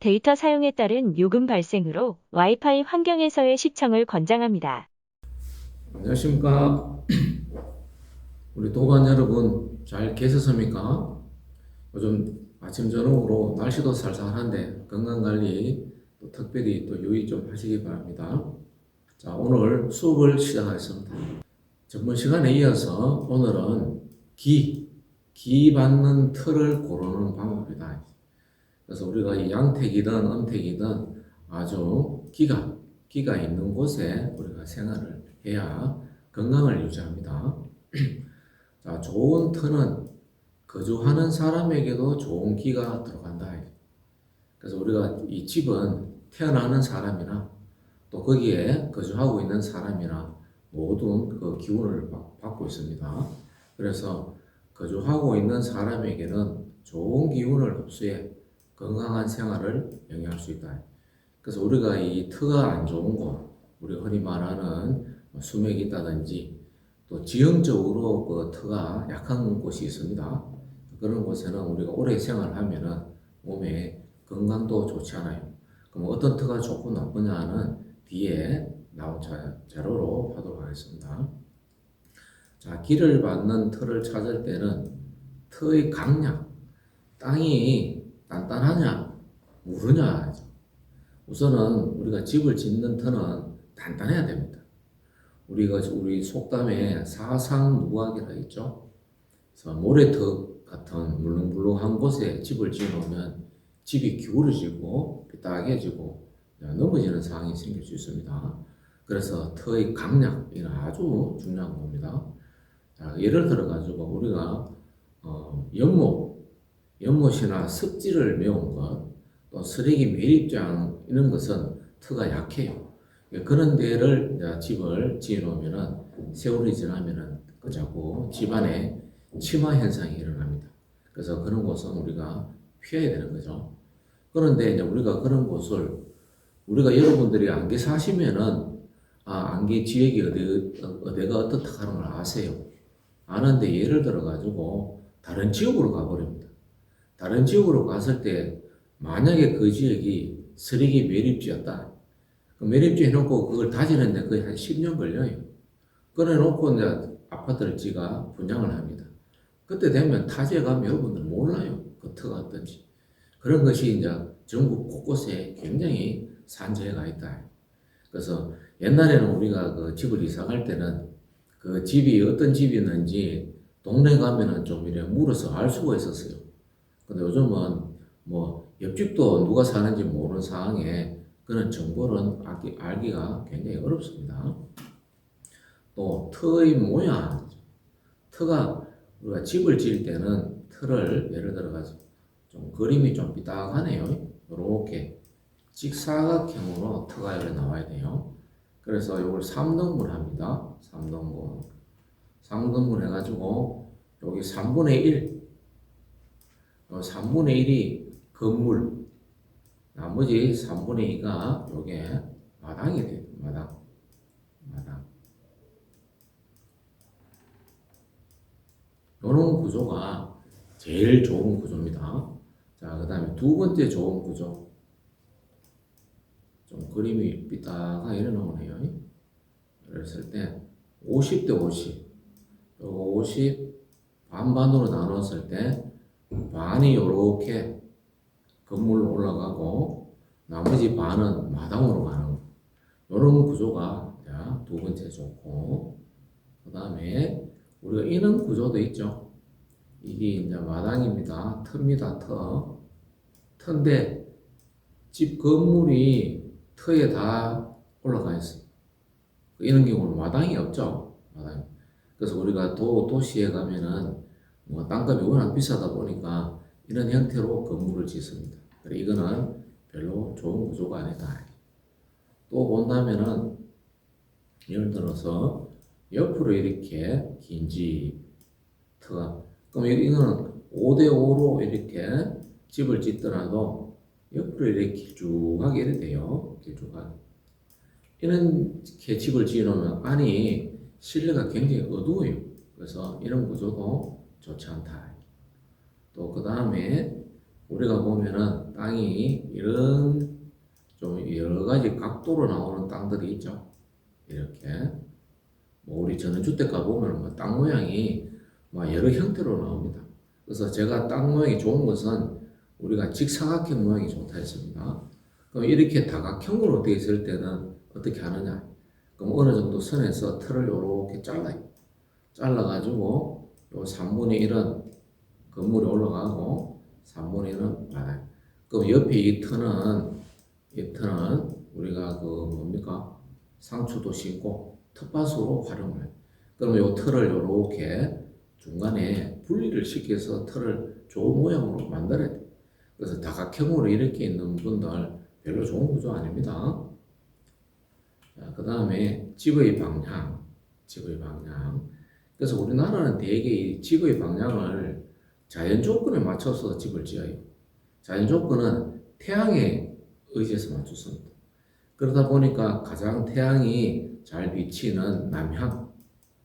데이터 사용에 따른 요금 발생으로 와이파이 환경에서의 시청을 권장합니다. 안녕하십니까. 우리 도반 여러분 잘 계셨습니까? 요즘 아침 저녁으로 날씨도 쌀쌀한데 건강관리 또 특별히 또 유의 좀 하시기 바랍니다. 자, 오늘 수업을 시작하겠습니다. 전번 시간에 이어서 오늘은 기 받는 틀을 고르는 방법이다. 그래서 우리가 이 양택이든 음택이든 아주 기가 있는 곳에 우리가 생활을 해야 건강을 유지합니다. 자, 좋은 터는 거주하는 사람에게도 좋은 기가 들어간다. 그래서 우리가 이 집은 태어나는 사람이나 또 거기에 거주하고 있는 사람이나 모든 그 기운을 받고 있습니다. 그래서 거주하고 있는 사람에게는 좋은 기운을 흡수해 건강한 생활을 영위할 수 있다. 그래서 우리가 이 터가 안 좋은 곳, 우리가 흔히 말하는 수맥이 있다든지 또 지형적으로 그 터가 약한 곳이 있습니다. 그런 곳에는 우리가 오래 생활하면은 몸에 건강도 좋지 않아요. 그럼 어떤 터가 좋고 나쁘냐는 뒤에 나온 자료로 하도록 하겠습니다. 자, 기를 받는 터를 찾을 때는 터의 강약, 땅이 단단하냐, 무르냐. 우선은 우리가 집을 짓는 터는 단단해야 됩니다. 우리 속담에 사상누각이라 있죠. 그래서 모래턱 같은 물렁물렁한 곳에 집을 지어놓으면 집이 기울어지고 삐딱해지고 넘어지는 상황이 생길 수 있습니다. 그래서 터의 강약이 아주 중요한 겁니다. 자, 예를 들어 가지고 우리가 연못이나 습지를 메운 것, 또 쓰레기 매립장 이런 것은 터가 약해요. 그런 데를 집을 지어놓으면은 세월이 지나면은 그 자꾸 집안에 침하 현상이 일어납니다. 그래서 그런 곳은 우리가 피해야 되는 거죠. 그런데 이제 우리가 그런 곳을 우리가 여러분들이 안개 사시면은 안개 지역이 어디가 어떻다 하는 걸 아세요. 아는데 예를 들어 가지고 다른 지역으로 가버립니다. 다른 지역으로 갔을 때 만약에 그 지역이 쓰레기 매립지였다. 그 매립지 해놓고 그걸 다지는데 거의 한 10년 걸려요. 그래놓고 이제 아파트를 지가 분양을 합니다. 그때 되면 타지에 가면 여러분들 몰라요. 그 터가 어떤지. 그런 것이 이제 전국 곳곳에 굉장히 산재가 있다. 그래서 옛날에는 우리가 그 집을 이사 갈 때는 그 집이 어떤 집이었는지 동네 가면은 좀 이래 물어서 알 수가 있었어요. 근데 요즘은 뭐 옆집도 누가 사는지 모르는 상황에 그런 정보는 알기가 굉장히 어렵습니다. 또 터의 모양, 터가 우리가 집을 지을 때는 터를 예를 들어가지고 좀 그림이 좀 삐딱하네요. 이렇게 직사각형으로 터가 이렇게 나와야 돼요. 그래서 이걸 3등분 합니다. 3등분. 3등분 해가지고 여기 3분의 1, 3분의 1이 건물, 나머지 3분의 2가 요게 마당이 돼요. 마당. 요런 구조가 제일 좋은 구조입니다. 자, 그 다음에 두 번째 좋은 구조. 좀 그림이 삐딱하게 이래 나오네요. 그랬을 때 50대 50. 요거 50 반반으로 나눴을 때 반이 요렇게 건물로 올라가고 나머지 반은 마당으로 가는 거. 요런 구조가 두 번째 좋고, 그 다음에 우리가 이런 구조도 있죠. 이게 이제 마당입니다. 터입니다. 터인데 집 건물이 터에 다 올라가 있어요. 이런 경우는 마당이 없죠. 마당. 그래서 우리가 도시에 가면은 뭐 땅값이 워낙 비싸다 보니까 이런 형태로 건물을 짓습니다. 그래 이거는 별로 좋은 구조가 아니다. 또 본다면은 예를 들어서 옆으로 이렇게 긴 집터가 그럼 이거는 5대5로 이렇게 집을 짓더라도 옆으로 이렇게 길쭉하게 이렇게 돼요. 길쭉하게. 이렇게 집을 지어놓으면 안이 실내가 굉장히 어두워요. 그래서 이런 구조도 좋지 않다. 또 그 다음에 우리가 보면은 땅이 이런 좀 여러 가지 각도로 나오는 땅들이 있죠. 이렇게 뭐 우리 전원주택 가보면 뭐 땅 모양이 뭐 여러 형태로 나옵니다. 그래서 제가 땅 모양이 좋은 것은 우리가 직사각형 모양이 좋다 했습니다. 그럼 이렇게 다각형으로 되어 있을 때는 어떻게 하느냐? 그럼 어느 정도 선에서 틀을 이렇게 잘라요. 잘라가지고 요 3분의 1은 건물에 올라가고 3분의 1은 바닥. 그럼 옆에 이 턴은 우리가 그 뭡니까? 상추도 심고 텃밭으로 활용을 해요. 그러면 요 틀을 이렇게 중간에 분리를 시켜서 틀을 좋은 모양으로 만들어야 돼요. 그래서 다각형으로 이렇게 있는 분들 별로 좋은 구조 아닙니다. 그 다음에 집의 방향. 그래서 우리나라는 대개 이 집의 방향을 자연 조건에 맞춰서 집을 지어요. 자연 조건은 태양에 의지해서 맞췄습니다. 그러다 보니까 가장 태양이 잘 비치는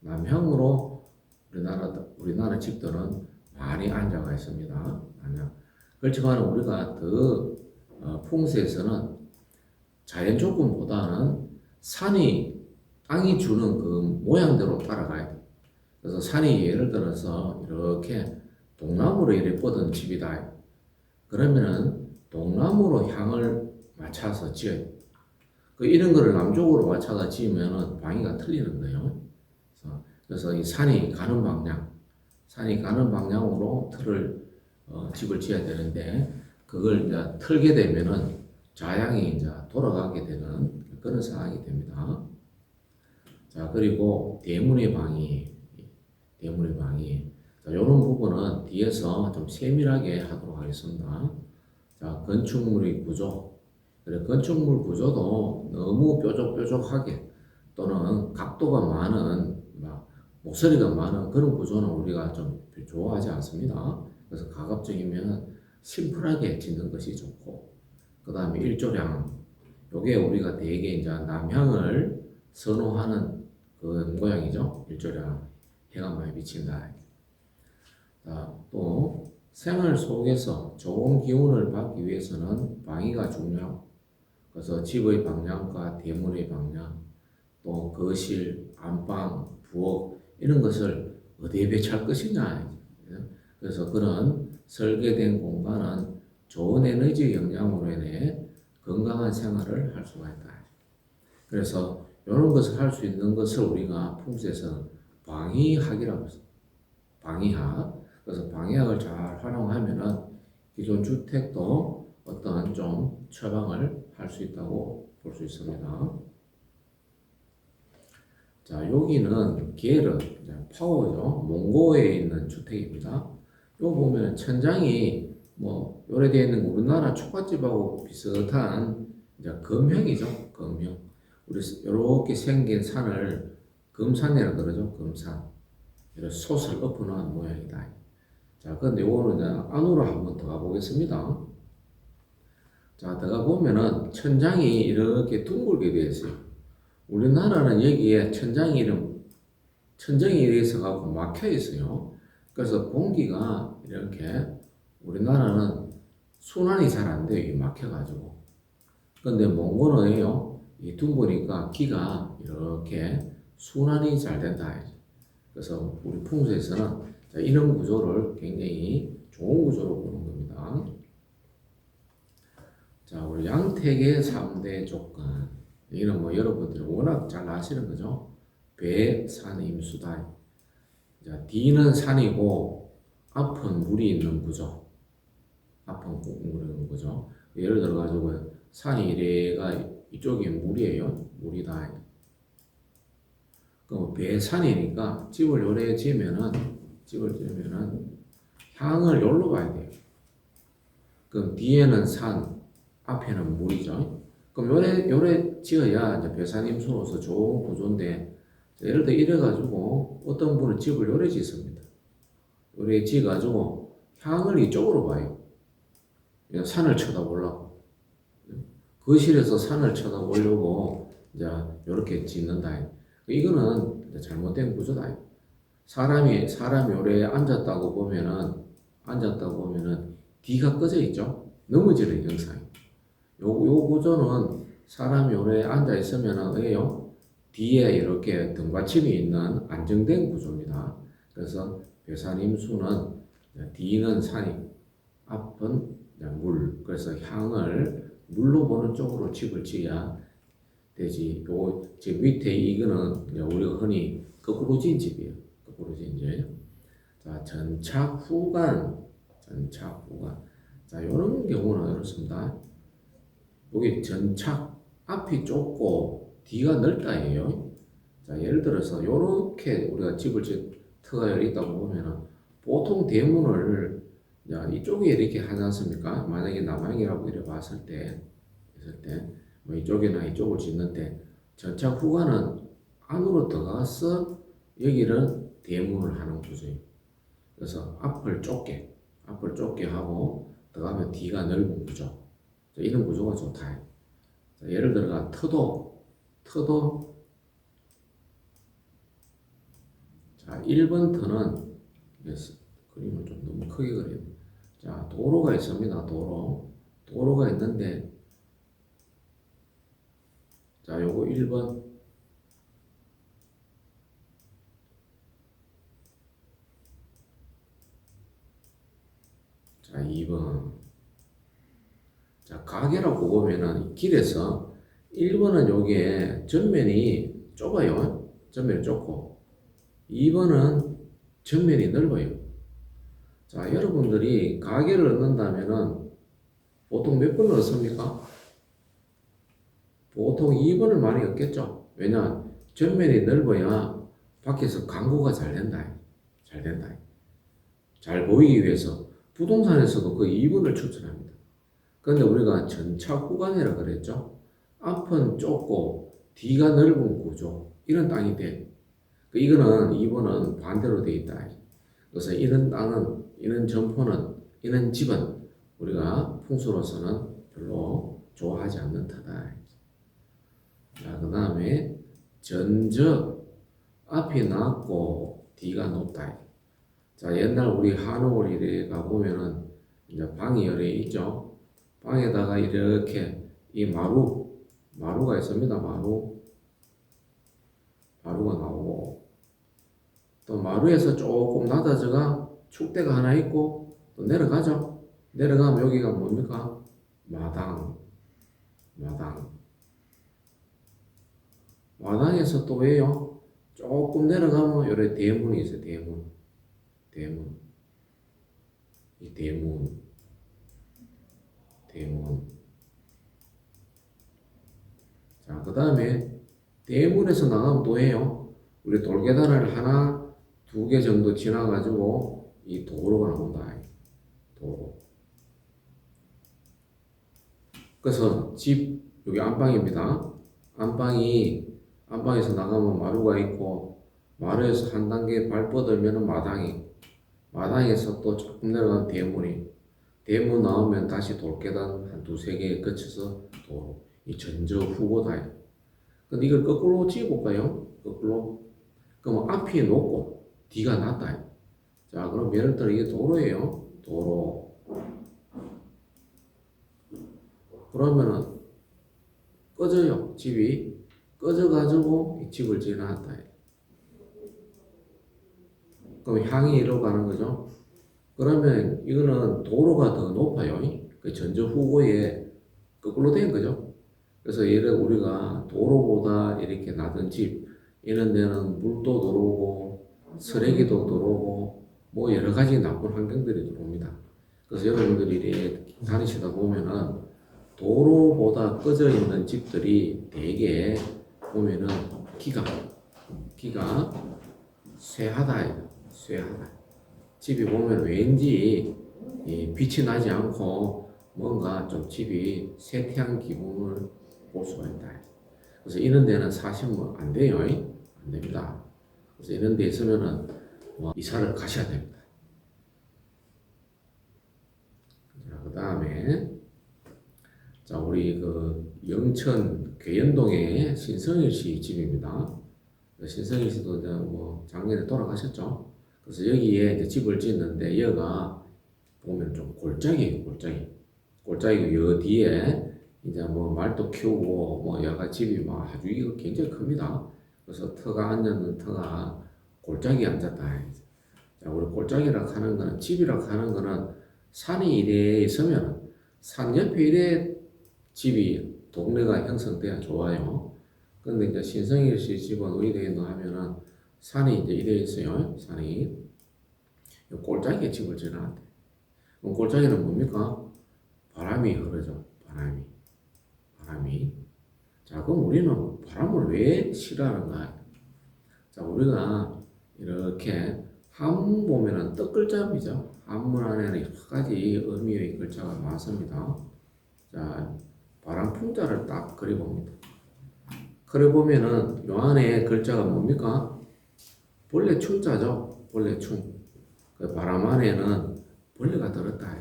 남향으로 우리나라 집들은 많이 앉아가 있습니다. 그렇지만 우리가 더 풍수에서는 자연 조건보다는 땅이 주는 그 모양대로 따라가야 돼. 그래서 산이 예를 들어서 이렇게 동남으로 이렇게 뻗은 집이다. 그러면은 동남으로 향을 맞춰서 지어요. 이런 거를 남쪽으로 맞춰서 지으면은 방위가 틀리는 거예요. 그래서 이 산이 가는 방향으로 집을 지어야 되는데, 그걸 이제 틀게 되면은 좌향이 이제 돌아가게 되는 그런 상황이 됩니다. 자, 그리고 대문의 방위. 자, 이런 부분은 뒤에서 좀 세밀하게 하도록 하겠습니다. 자, 건축물의 구조. 그래, 건축물 구조도 너무 뾰족뾰족하게 또는 각도가 많은, 모서리가 많은 그런 구조는 우리가 좀 좋아하지 않습니다. 그래서 가급적이면 심플하게 짓는 것이 좋고, 그 다음에 일조량. 요게 우리가 대개 이제 남향을 선호하는 그 모양이죠. 일조량. 해가 많이 비친다. 또 생활 속에서 좋은 기운을 받기 위해서는 방위가 중요하고, 그래서 집의 방향과 대문의 방향, 또 거실, 안방, 부엌 이런 것을 어디에 배치할 것이냐. 그래서 그런 설계된 공간은 좋은 에너지 영향으로 인해 건강한 생활을 할 수가 있다. 그래서 이런 것을 할 수 있는 것을 우리가 풍수에서는 방위학이라고 해서 방위학. 그래서 방위학을 잘 활용하면은 기존 주택도 어떤 좀 처방을 할 수 있다고 볼 수 있습니다. 자, 여기는 게르, 파워죠. 몽고에 있는 주택입니다. 요 보면 천장이 뭐 요래되어 있는 우리나라 촉갓집하고 비슷한 이제 금형이죠. 금형. 우리 이렇게 생긴 산을 금산이라 그러죠. 금산. 이런 솥을 엎어놓은 모양이다. 자, 근데 요거는 이제 안으로 한번 들어가 보겠습니다. 자, 들어가 보면은 천장이 이렇게 둥글게 되어 있어요. 우리나라는 여기에 천장이 이래서 갖고 막혀 있어요. 그래서 공기가 이렇게 우리나라는 순환이 잘 안 돼요. 이게 막혀가지고. 근데 몽골은요, 이 둥그니까 기가 이렇게 순환이 잘 된다. 그래서 우리 풍수에서는 이런 구조를 굉장히 좋은 구조로 보는 겁니다. 자, 우리 양택의 3대 조건. 이는 뭐 여러분들이 워낙 잘 아시는 거죠. 배, 산, 임수다. 자, 뒤는 산이고 앞은 물이 있는 구조. 예를 들어 가지고 산이 이래가 이쪽이 물이에요. 물이다. 그럼 배, 산이니까 집을 요래 지으면은 향을 여기로 가야 돼요. 그럼 뒤에는 산, 앞에는 물이죠. 그럼 요래 지어야 이제 배산임수로서 좋은 구조인데, 예를 들어 이래가지고 어떤 분은 집을 요래 짓습니다. 요래 지어가지고 향을 이쪽으로 봐요. 산을 쳐다보려고. 거실에서 산을 쳐다보려고 이제 요렇게 짓는다. 이거는 잘못된 구조다. 사람이 요래 앉았다고 보면은 D가 꺼져 있죠. 넘어지는 형상이. 요 구조는 사람이 오래 앉아 있으면 왜요? 뒤에 이렇게 등받침이 있는 안정된 구조입니다. 그래서 배산임수는 D는 산이, 앞은 물. 그래서 향을 물로 보는 쪽으로 집을 지어야 되지. 요 지금 밑에 이거는 우리가 흔히 거꾸로 지은 집이에요. 거꾸로 지은 집. 자, 전착 후간. 자, 이런 경우는 이렇습니다. 여기 전착 앞이 좁고 뒤가 넓다예요. 자, 예를 들어서 이렇게 우리가 집을 터가 열이 있다고 보면은 보통 대문을 이쪽에 이렇게 하지 않습니까? 만약에 남향이라고 이렇게 봤을 때, 뭐 이쪽이나 이쪽을 짓는데 전착 후가는 안으로 들어가서 여기는 대문을 하는 구조예요. 그래서 앞을 좁게 하고 들어가면 뒤가 넓은 구조. 자, 이런 구조가 좋다. 자, 예를 들어가 터도 자, 1번 터는 그림을 좀 너무 크게 그렸네. 자, 도로가 있습니다. 도로가 있는데 자, 요거 1번. 자, 2번. 자, 가게라고 보면은 길에서 1번은 요게 전면이 좁아요. 전면이 좁고 2번은 전면이 넓어요. 자, 여러분들이 가게를 얻는다면은 보통 몇 번을 얻습니까? 보통 2번을 많이 얻겠죠. 왜냐? 전면이 넓어야 밖에서 광고가 잘 된다. 잘 보이기 위해서 부동산에서도 그 2번을 추천합니다. 그런데 우리가 전착 구간이라 그랬죠. 앞은 좁고 뒤가 넓은 구조. 이런 땅이 돼. 이거는 2번은 반대로 되어 있다. 그래서 이런 땅은, 이런 점포는, 이런 집은 우리가 풍수로서는 별로 좋아하지 않는 터다. 자, 그 다음에 전적 앞이 낮고 뒤가 높다. 자, 옛날 우리 한옥을 이렇게 가보면은 이제 방이 여러 있죠. 방에다가 이렇게 이 마루가 있습니다. 마루가 나오고 또 마루에서 조금 낮아져가 축대가 하나 있고 또 내려가죠. 내려가면 여기가 뭡니까? 마당에서 또 왜요? 조금 내려가면 여기 대문이 있어요. 대문. 이 대문. 자, 그 다음에 대문에서 나가면 또 해요. 우리 돌계단을 하나, 두 개 정도 지나가지고 이 도로가 나온다. 도로. 그래서 집, 여기 안방입니다. 안방에서 나가면 마루가 있고, 마루에서 한 단계 발 뻗으면 마당에서 또 조금 내려가면 대문 나오면 다시 돌계단 한 두세 개 거쳐서 도로. 이 전저 후고다. 근데 이걸 거꾸로 지어볼까요? 거꾸로. 그럼 앞이 높고 뒤가 낮다. 자, 그럼 예를 들어 이게 도로예요. 도로. 그러면은 꺼져요. 집이 꺼져가지고 이 집을 지어놨다. 그럼 향이 이리로 가는 거죠. 그러면 이거는 도로가 더 높아요. 그 전저 후고에 거꾸로 된 거죠. 그래서 예를 우리가 도로보다 이렇게 낮은 집 이런 데는 물도 들어오고 쓰레기도 들어오고 뭐 여러 가지 나쁜 환경들이 들어옵니다. 그래서 여러분들이 이렇게 다니시다 보면은 도로보다 꺼져 있는 집들이 대개 보면은 기가 쇠하다. 집이 보면 왠지 빛이 나지 않고 뭔가 좀 집이 쇠퇴한 기분을 볼 수가 있다. 그래서 이런 데는 사시면 안 돼요. 안 됩니다. 그래서 이런 데 있으면은 이사를 가셔야 됩니다. 자, 그 다음에 자, 우리 그 영천 괴연동의 신성일 씨 집입니다. 신성일 씨도 이제 뭐 작년에 돌아가셨죠. 그래서 여기에 이제 집을 짓는데 여기가 보면 좀 골짜기예요, 골짜기. 골짜기 요 뒤에 이제 뭐 말도 키우고 뭐 여가 집이 막 아주 이거 굉장히 큽니다. 그래서 터가 앉았는 터가 골짜기에 앉았다. 자, 우리 골짜기라 하는 거는 집이라 하는 거는 산이 이래 있으면 산 옆에 이래 집이 동네가 형성돼야 좋아요. 근데 이제 신성일 씨 집은 어디에 있노 하면은 산이 이제 이래 있어요. 산이 골짜기에 집을 지어놨대. 그럼 골짜기는 뭡니까? 바람이 흐르죠. 바람이. 자, 그럼 우리는 바람을 왜 싫어하는가? 자, 우리가 이렇게 한문 보면은 뜻글자입니다. 한문 안에는 여러 가지 의미의 글자가 많습니다. 자, 바람풍자를 딱 그려봅니다. 그려보면은 요 안에 글자가 뭡니까? 벌레 충자죠. 벌레 충. 그 바람 안에는 벌레가 들었다.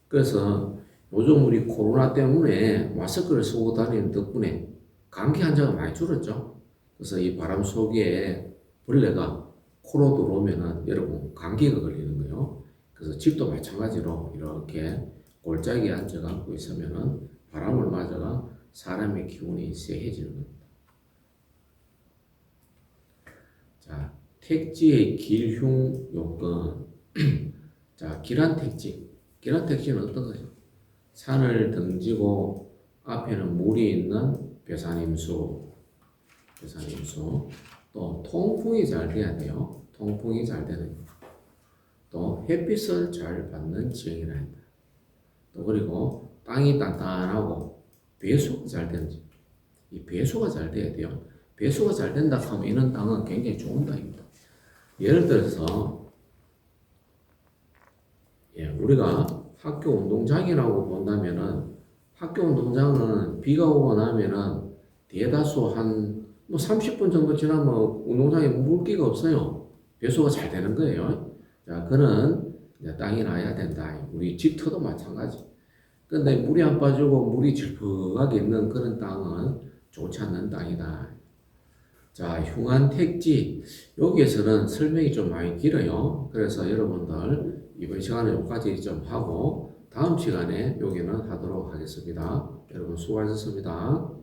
그래서 요즘 우리 코로나 때문에 마스크를 쓰고 다니는 덕분에 감기 환자가 많이 줄었죠. 그래서 이 바람 속에 벌레가 코로 들어오면은 여러분 감기가 걸리는 거예요. 그래서 집도 마찬가지로 이렇게 골짜기에 앉아갖고 있으면은 바람을 맞아가 사람의 기운이 쎄해지는 겁니다. 자, 택지의 길흉 요건. 자, 길한 택지. 길한 택지는 어떤 거죠? 산을 등지고 앞에는 물이 있는 배산임수. 또 통풍이 잘 돼야 돼요. 통풍이 잘 되는. 또 햇빛을 잘 받는 지형이라 한다. 또 그리고 땅이 단단하고 배수가 잘 되는지. 이 배수가 잘 돼야 돼요. 배수가 잘 된다 하면 이런 땅은 굉장히 좋은 땅입니다. 예를 들어서 우리가 학교 운동장이라고 본다면은 학교 운동장은 비가 오고 나면은 대다수 한 뭐 30분 정도 지나면 운동장에 물기가 없어요. 배수가 잘 되는 거예요. 자, 그는 땅이 나야 된다. 우리 집터도 마찬가지. 근데 물이 안 빠지고 물이 질퍽하게 있는 그런 땅은 좋지 않는 땅이다. 자, 흉한 택지. 여기에서는 설명이 좀 많이 길어요. 그래서 여러분들 이번 시간에 여기까지 좀 하고 다음 시간에 여기는 하도록 하겠습니다. 여러분 수고하셨습니다.